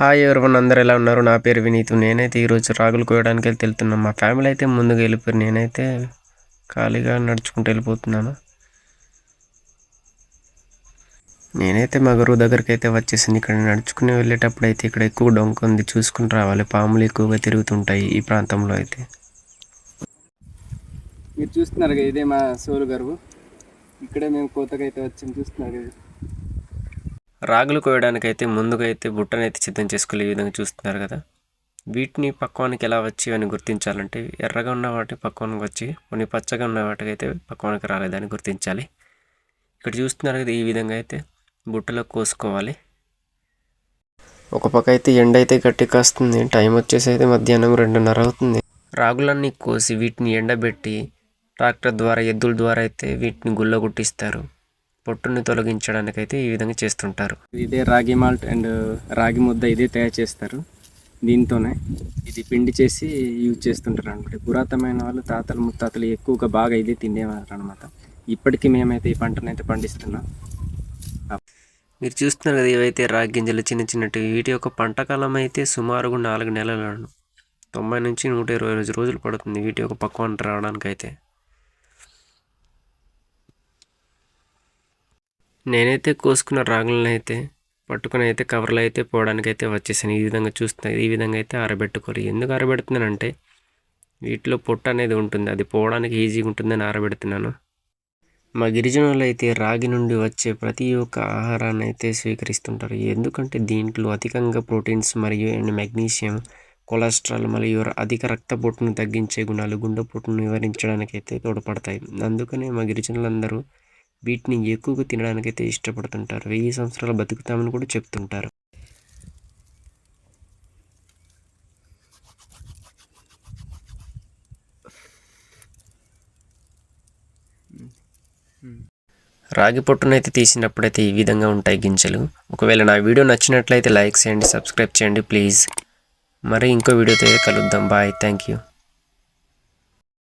Hi everyone, అందరూ ఎలా ఉన్నారు? నా పేరు వినీత్. నేనైతే ఈరోజు రాగులు కోయడానికి వెళ్తున్నాం. మా ఫ్యామిలీ అయితే ముందుకు వెళ్ళిపోయారు. నేనైతే ఖాళీగా నడుచుకుంటూ వెళ్ళిపోతున్నాను. నేనైతే మా గురువు దగ్గరికి అయితే వచ్చేసింది. ఇక్కడ నడుచుకుని వెళ్ళేటప్పుడు అయితే ఇక్కడ ఎక్కువ డొంక ఉంది, చూసుకుని రావాలి. పాములు ఎక్కువగా తిరుగుతుంటాయి ఈ ప్రాంతంలో. అయితే మీరు చూస్తున్నారు కదా, ఇదే మా సోలు గరువు. ఇక్కడే మేము కోతకైతే అయితే వచ్చాము. చూస్తున్నారు కదా, రాగులు కోయడానికైతే ముందుగా అయితే బుట్టనైతే సిద్ధం చేసుకోవాలి. ఈ విధంగా చూస్తున్నారు కదా. వీటిని పక్వానికి ఎలా వచ్చి అని గుర్తించాలంటే, ఎర్రగా ఉన్న వాటిని పక్వానికి వచ్చి, కొన్ని పచ్చగా ఉన్న వాటికి అయితే పక్వానికి రాలేదని గుర్తించాలి. ఇక్కడ చూస్తున్నారు కదా, ఈ విధంగా అయితే బుట్టలో కోసుకోవాలి. ఒక పక్క అయితే ఎండ అయితే గట్టి కాస్తుంది. టైం వచ్చేసి అయితే మధ్యాహ్నం 2:30 అవుతుంది. రాగులన్నీ కోసి వీటిని ఎండబెట్టి ట్రాక్టర్ ద్వారా, ఎద్దుల ద్వారా అయితే వీటిని గుల్ల గుట్టిస్తారు. పొట్టుని తొలగించడానికైతే ఈ విధంగా చేస్తుంటారు. ఇదే రాగి మాల్ట్ అండ్ రాగి ముద్ద ఇదే తయారు చేస్తారు. దీంతోనే ఇది పిండి చేసి యూజ్ చేస్తుంటారు అనమాట. పురాతనమైన వాళ్ళు, తాతలు ముత్తాతలు ఎక్కువగా బాగా ఇదే తినేవారు అనమాట. ఇప్పటికీ మేమైతే ఈ పంటను అయితే పండిస్తున్నాం. మీరు చూస్తున్నారు కదా, ఇవైతే రాగి గింజలు చిన్న చిన్నవి. వీటి యొక్క పంట కాలం అయితే సుమారుగా 4 నెలలను 90 నుంచి 120 రోజులు పడుతుంది వీటి యొక్క పక్వాన్ని రావడానికైతే. నేనైతే కోసుకున్న రాగులను అయితే పట్టుకుని అయితే కవర్లో అయితే పోవడానికి అయితే వచ్చేసాను. ఈ విధంగా చూస్తున్నాను. ఈ విధంగా అయితే ఆరబెట్టుకోవాలి. ఎందుకు ఆరబెడుతున్నానంటే వీటిలో పొట్టు అనేది ఉంటుంది, అది పోవడానికి ఈజీగా ఉంటుందని ఆరబెడుతున్నాను. మా గిరిజనులు అయితే రాగి నుండి వచ్చే ప్రతి ఒక్క ఆహారాన్ని అయితే స్వీకరిస్తుంటారు. ఎందుకంటే దీంట్లో అధికంగా ప్రోటీన్స్ మరియు మెగ్నీషియం, కొలెస్ట్రాల్ మరియు అధిక రక్తపోటును తగ్గించే గుణాలు, గుండెపోటును నివారించడానికి అయితే తోడ్పడతాయి. అందుకనే మా గిరిజనులందరూ వీటిని ఎక్కువగా తినడానికైతే ఇష్టపడుతుంటారు. 1000 సంవత్సరాలు బతుకుతామని కూడా చెప్తుంటారు. రాగి పొట్టునైతే తీసినప్పుడైతే ఈ విధంగా ఉంటాయి గింజలు. ఒకవేళ నా వీడియో నచ్చినట్లయితే లైక్ చేయండి, సబ్స్క్రైబ్ చేయండి ప్లీజ్. మరి ఇంకో వీడియోతో కలుద్దాం. Bye, thank you.